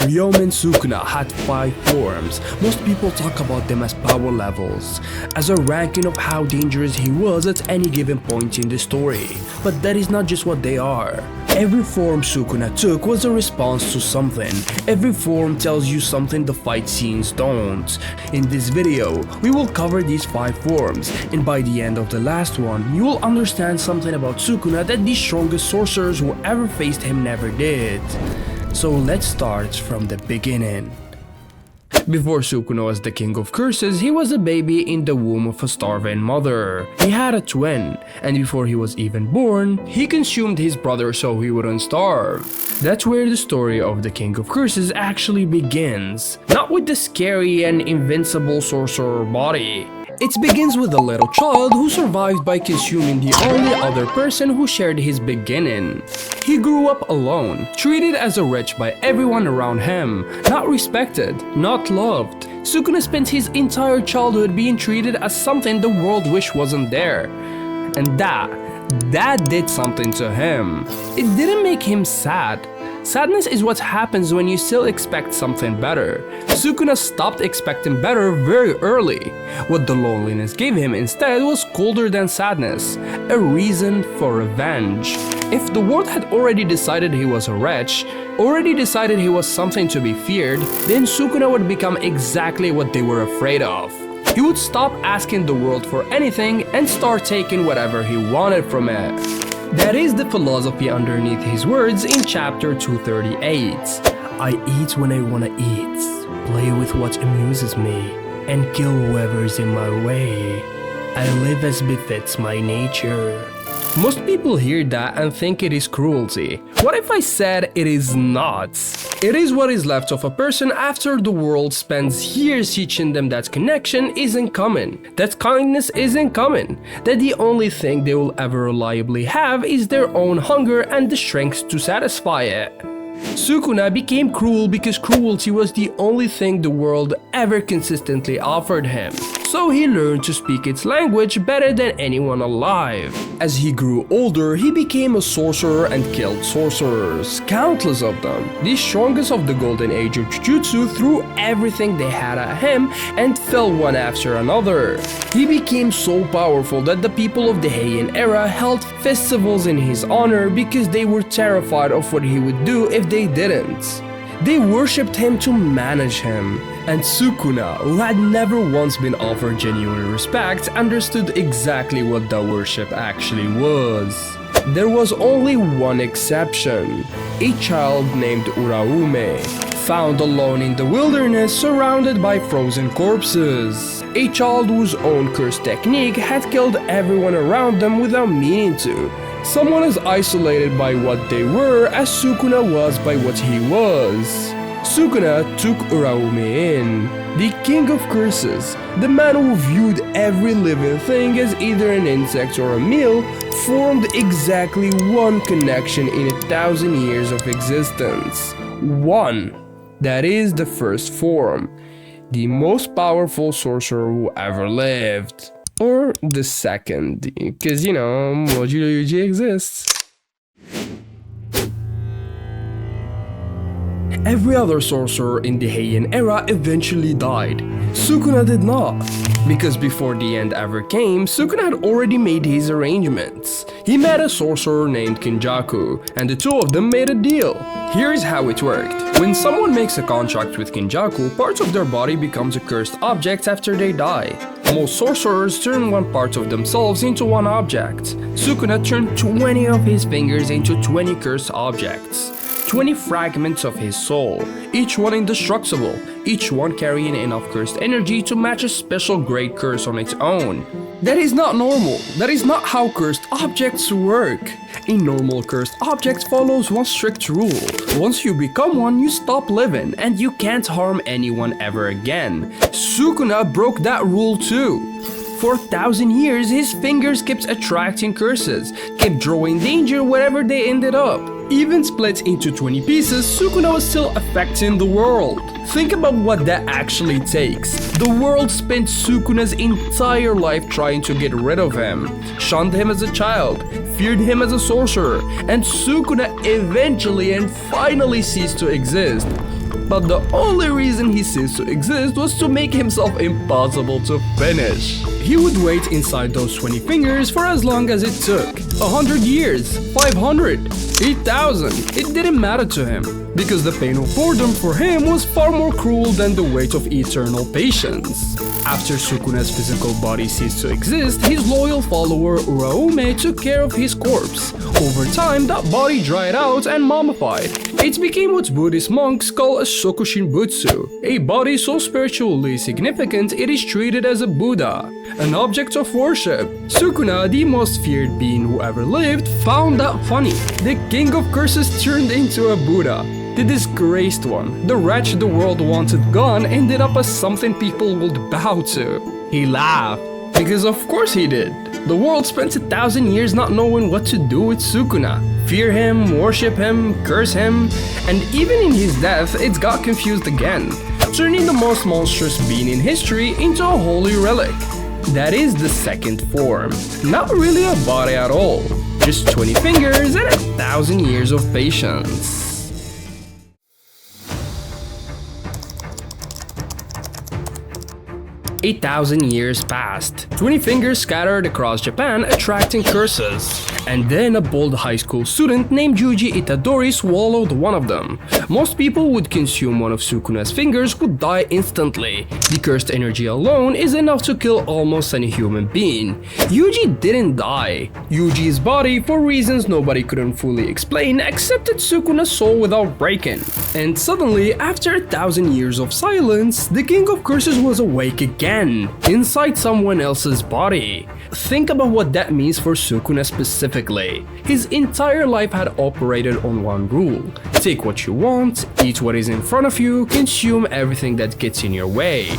Ryomen Sukuna had 5 forms. Most people talk about them as power levels, as a ranking of how dangerous he was at any given point in the story. But that is not just what they are. Every form Sukuna took was a response to something. Every form tells you something the fight scenes don't. In this video, we will cover these 5 forms, and by the end of the last one, you will understand something about Sukuna that the strongest sorcerers who ever faced him never did. So let's start from the beginning. Before Sukuna was the king of curses, he was a baby in the womb of a starving mother. He had a twin, and before he was even born, he consumed his brother so he wouldn't starve. That's where the story of the king of curses actually begins. Not with the scary and invincible sorcerer body. It begins with a little child who survived by consuming the only other person who shared his beginning. He grew up alone, treated as a wretch by everyone around him, not respected, not loved. Sukuna spent his entire childhood being treated as something the world wished wasn't there. And that did something to him. It didn't make him sad. Sadness is what happens when you still expect something better. Sukuna stopped expecting better very early. What the loneliness gave him instead was colder than sadness, a reason for revenge. If the world had already decided he was a wretch, already decided he was something to be feared, then Sukuna would become exactly what they were afraid of. He would stop asking the world for anything and start taking whatever he wanted from it. That is the philosophy underneath his words in chapter 238. I eat when I wanna eat, play with what amuses me, and kill whoever's in my way. I live as befits my nature. Most people hear that and think it is cruelty. What if I said it is not? It is what is left of a person after the world spends years teaching them that connection isn't common, that kindness isn't common, that the only thing they will ever reliably have is their own hunger and the strength to satisfy it. Sukuna became cruel because cruelty was the only thing the world ever consistently offered him. So he learned to speak its language better than anyone alive. As he grew older, he became a sorcerer and killed sorcerers, countless of them. The strongest of the golden age of Jujutsu threw everything they had at him and fell one after another. He became so powerful that the people of the Heian era held festivals in his honor because they were terrified of what he would do if they didn't. They worshipped him to manage him. And Sukuna, who had never once been offered genuine respect, understood exactly what that worship actually was. There was only one exception. A child named Ryomen, found alone in the wilderness surrounded by frozen corpses. A child whose own curse technique had killed everyone around them without meaning to. Someone as isolated by what they were as Sukuna was by what he was. Sukuna took Ryomen in, the king of curses, the man who viewed every living thing as either an insect or a meal, formed exactly one connection in 1,000 years of existence. One. That is the first form, the most powerful sorcerer who ever lived. Or the second, because Yuji exists. Every other sorcerer in the Heian era eventually died. Sukuna did not. Because before the end ever came, Sukuna had already made his arrangements. He met a sorcerer named Kinjaku, and the two of them made a deal. Here's how it worked. When someone makes a contract with Kinjaku, parts of their body becomes a cursed object after they die. Most sorcerers turn one part of themselves into one object. Sukuna turned 20 of his fingers into 20 cursed objects. 20 fragments of his soul, each one indestructible, each one carrying enough cursed energy to match a special great curse on its own. That is not normal. That is not how cursed objects work. A normal cursed object follows one strict rule. Once you become one, you stop living, and you can't harm anyone ever again. Sukuna broke that rule too. For 1,000 years, his fingers kept attracting curses, kept drawing danger wherever they ended up. Even split into 20 pieces, Sukuna was still affecting the world. Think about what that actually takes. The world spent Sukuna's entire life trying to get rid of him, shunned him as a child, feared him as a sorcerer, and Sukuna eventually and finally ceased to exist. but the only reason he ceased to exist was to make himself impossible to finish. He would wait inside those 20 fingers for as long as it took. 100 years, 500, 8,000, it didn't matter to him, because the pain of boredom for him was far more cruel than the weight of eternal patience. After Sukuna's physical body ceased to exist, his loyal follower Ryomen took care of his corpse. Over time, that body dried out and mummified. It became what Buddhist monks call a Sokushinbutsu, a body so spiritually significant it is treated as a Buddha, an object of worship. Sukuna, the most feared being who ever lived, found that funny. The king of curses turned into a Buddha. The disgraced one, the wretch the world wanted gone, ended up as something people would bow to. He laughed, because of course he did. The world spent 1,000 years not knowing what to do with Sukuna. Fear him, worship him, curse him, and even in his death, it got confused again, turning the most monstrous being in history into a holy relic. That is the second form. Not really a body at all, just 20 fingers and 1,000 years of patience. 8,000 years passed. 20 fingers scattered across Japan, attracting curses. And then a bold high school student named Yuji Itadori swallowed one of them. Most people would consume one of Sukuna's fingers would die instantly. The cursed energy alone is enough to kill almost any human being. Yuji didn't die. Yuji's body, for reasons nobody couldn't fully explain, accepted Sukuna's soul without breaking. And suddenly, after 1,000 years of silence, the King of Curses was awake again, inside someone else's body. Think about what that means for Sukuna specifically. His entire life had operated on one rule: take what you want, eat what is in front of you, consume everything that gets in your way.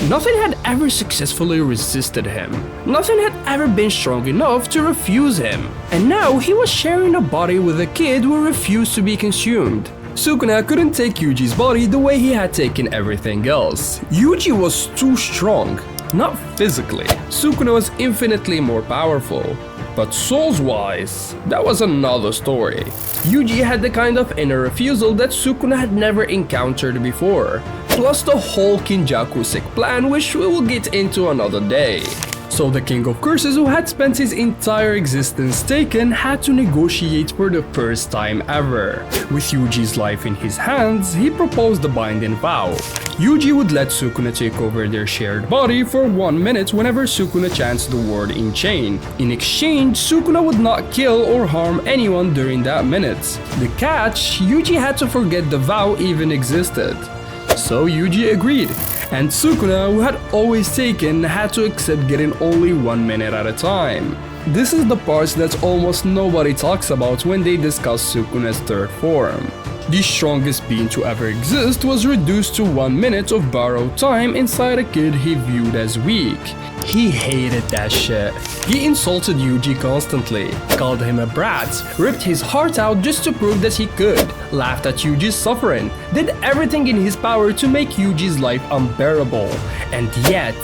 Nothing had ever successfully resisted him. Nothing had ever been strong enough to refuse him. And now he was sharing a body with a kid who refused to be consumed. Sukuna couldn't take Yuji's body the way he had taken everything else. Yuji was too strong. Not physically. Sukuna was infinitely more powerful. But souls-wise, that was another story. Yuji had the kind of inner refusal that Sukuna had never encountered before. Plus the whole Kinjaku sick plan, which we will get into another day. So the King of Curses, who had spent his entire existence taken, had to negotiate for the first time ever. With Yuji's life in his hands, he proposed a binding vow. Yuji would let Sukuna take over their shared body for 1 minute whenever Sukuna chants the word in chain. In exchange, Sukuna would not kill or harm anyone during that minute. The catch, Yuji had to forget the vow even existed. So Yuji agreed, and Sukuna, who had always taken, had to accept getting only 1 minute at a time. This is the part that almost nobody talks about when they discuss Sukuna's third form. The strongest being to ever exist was reduced to 1 minute of borrowed time inside a kid he viewed as weak. He hated that shit. He insulted Yuji constantly, called him a brat, ripped his heart out just to prove that he could, laughed at Yuji's suffering, did everything in his power to make Yuji's life unbearable. And yet,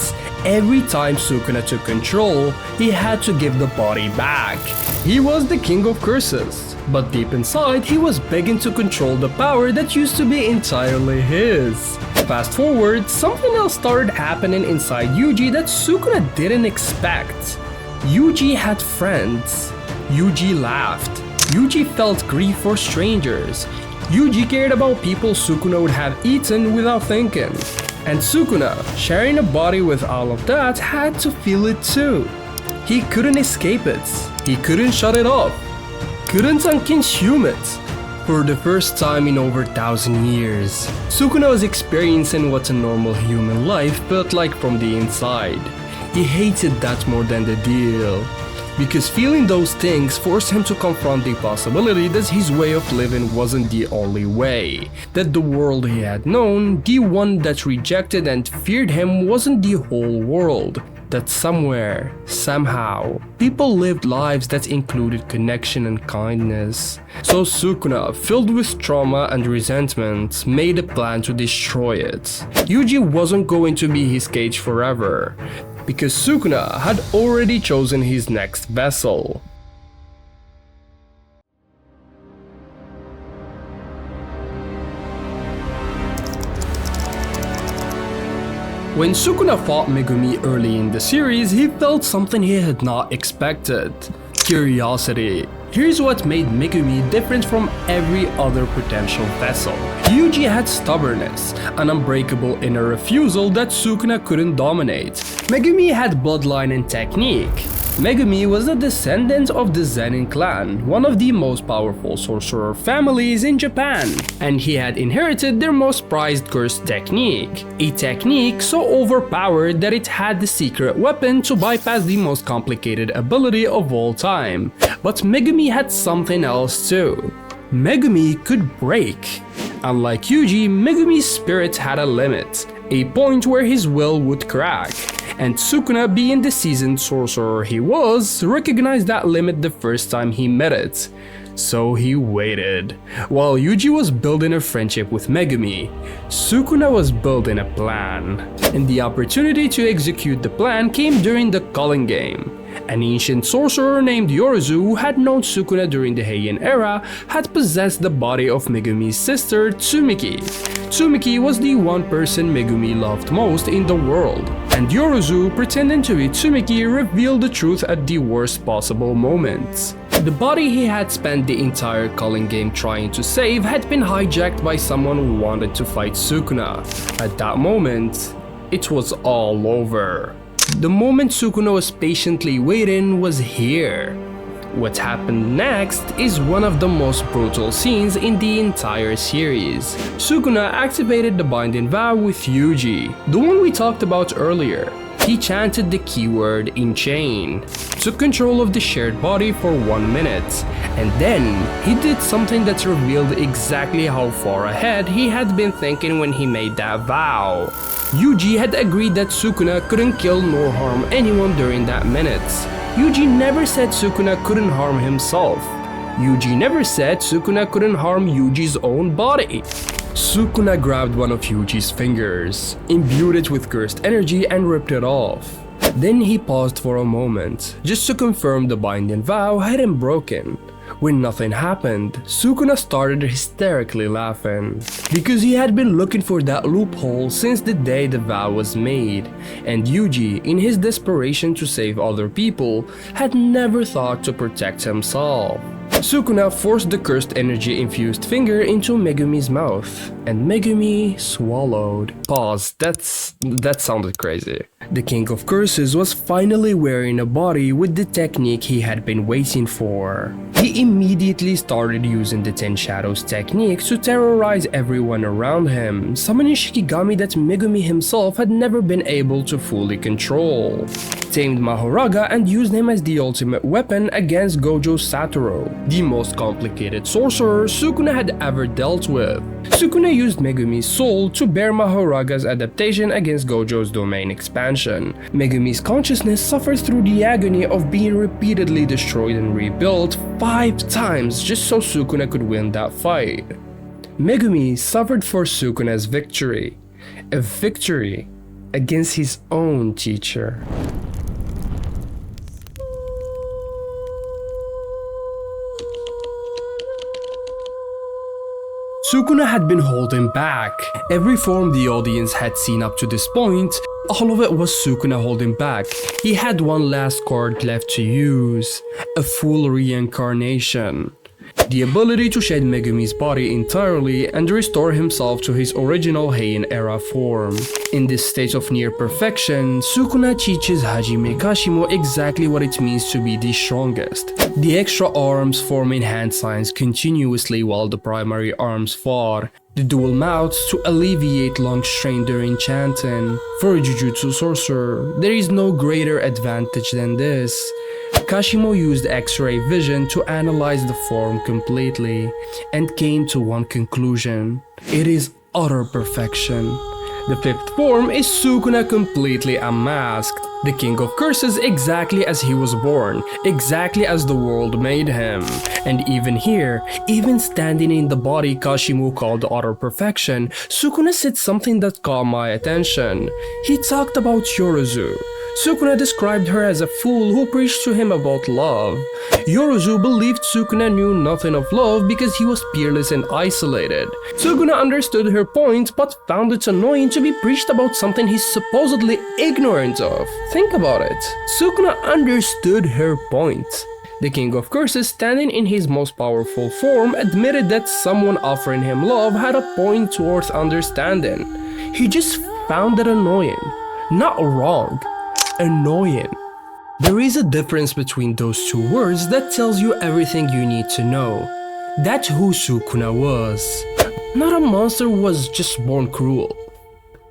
every time Sukuna took control, he had to give the body back. He was the King of Curses, but deep inside, he was begging to control the power that used to be entirely his. Fast forward, something else started happening inside Yuji that Sukuna didn't expect. Yuji had friends. Yuji laughed. Yuji felt grief for strangers. Yuji cared about people Sukuna would have eaten without thinking. And Sukuna, sharing a body with all of that, had to feel it too. He couldn't escape it. He couldn't shut it off. Couldn't unconsume it. For the first time in over 1,000 years, Sukuna was experiencing what a normal human life felt like from the inside. He hated that more than the deal, because feeling those things forced him to confront the possibility that his way of living wasn't the only way, that the world he had known, the one that rejected and feared him, wasn't the whole world. That somewhere, somehow, people lived lives that included connection and kindness. So Sukuna, filled with trauma and resentment, made a plan to destroy it. Yuji wasn't going to be his cage forever, because Sukuna had already chosen his next vessel. When Sukuna fought Megumi early in the series, he felt something he had not expected: curiosity. Here's what made Megumi different from every other potential vessel. Yuji had stubbornness, an unbreakable inner refusal that Sukuna couldn't dominate. Megumi had bloodline and technique. Megumi was a descendant of the Zenin clan, one of the most powerful sorcerer families in Japan, and he had inherited their most prized curse technique, a technique so overpowered that it had the secret weapon to bypass the most complicated ability of all time. But Megumi had something else too. Megumi could break. Unlike Yuji, Megumi's spirit had a limit, a point where his will would crack. And Sukuna, being the seasoned sorcerer he was, recognized that limit the first time he met it. So he waited. While Yuji was building a friendship with Megumi, Sukuna was building a plan. And the opportunity to execute the plan came during the culling game. An ancient sorcerer named Yorozu, who had known Sukuna during the Heian era, had possessed the body of Megumi's sister, Tsumiki. Tsumiki was the one person Megumi loved most in the world, and Yorozu, pretending to be Tsumiki, revealed the truth at the worst possible moments. The body he had spent the entire culling game trying to save had been hijacked by someone who wanted to fight Sukuna. At that moment, it was all over. The moment Sukuna was patiently waiting was here. What happened next is one of the most brutal scenes in the entire series. Sukuna activated the binding vow with Yuji, the one we talked about earlier. He chanted the keyword in chain, took control of the shared body for 1 minute, and then he did something that revealed exactly how far ahead he had been thinking when he made that vow. Yuji had agreed that Sukuna couldn't kill nor harm anyone during that minute. Yuji never said Sukuna couldn't harm himself. Yuji never said Sukuna couldn't harm Yuji's own body. Sukuna grabbed one of Yuji's fingers, imbued it with cursed energy and ripped it off. Then he paused for a moment, just to confirm the binding vow hadn't broken. When nothing happened, Sukuna started hysterically laughing, because he had been looking for that loophole since the day the vow was made, and Yuji, in his desperation to save other people, had never thought to protect himself. Sukuna forced the cursed energy-infused finger into Megumi's mouth, and Megumi swallowed. Pause, that sounded crazy. The King of Curses was finally wearing a body with the technique he had been waiting for. He immediately started using the Ten Shadows technique to terrorize everyone around him, summoning Shikigami that Megumi himself had never been able to fully control. Tamed Mahoraga and used him as the ultimate weapon against Gojo Satoru, the most complicated sorcerer Sukuna had ever dealt with. Sukuna used Megumi's soul to bear Mahoraga's adaptation against Gojo's domain expansion. Megumi's consciousness suffered through the agony of being repeatedly destroyed and rebuilt 5 times just so Sukuna could win that fight. Megumi suffered for Sukuna's victory, a victory against his own teacher. Sukuna had been holding back. Every form the audience had seen up to this point, all of it was Sukuna holding back. He had one last card left to use, a full reincarnation. The ability to shed Megumi's body entirely and restore himself to his original Heian era form. In this state of near perfection, Sukuna teaches Hajime Kashimo exactly what it means to be the strongest. The extra arms forming hand signs continuously while the primary arms fought. The dual mouths to alleviate lung strain during chanting. For a Jujutsu sorcerer, there is no greater advantage than this. Kashimo used X-ray vision to analyze the form completely and came to one conclusion: it is utter perfection. The fifth form is Sukuna completely unmasked, the King of Curses exactly as he was born, exactly as the world made him. And even here, even standing in the body Kashimo called utter perfection, Sukuna said something that caught my attention. He talked about Yorozu. Sukuna described her as a fool who preached to him about love. Yorozu believed Sukuna knew nothing of love because he was peerless and isolated. Sukuna understood her point but found it annoying to be preached about something he's supposedly ignorant of. Think about it. Sukuna understood her point. The King of Curses, standing in his most powerful form, admitted that someone offering him love had a point worth understanding. He just found it annoying. Not wrong. Annoying. There is a difference between those two words that tells you everything you need to know. That's who Sukuna was. Not a monster who was just born cruel.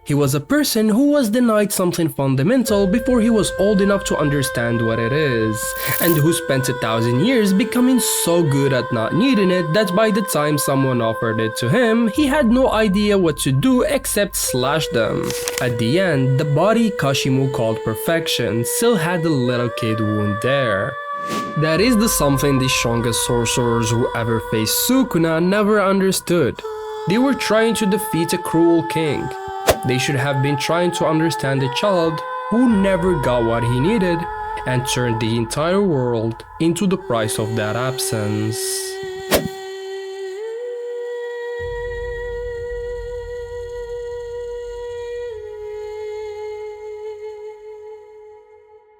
He was a person who was denied something fundamental before he was old enough to understand what it is, and who spent 1,000 years becoming so good at not needing it that by the time someone offered it to him, he had no idea what to do except slash them. At the end, the body Kashimu called perfection still had the little kid wound there. That is the something the strongest sorcerers who ever faced Sukuna never understood. They were trying to defeat a cruel king. They should have been trying to understand a child who never got what he needed and turned the entire world into the price of that absence.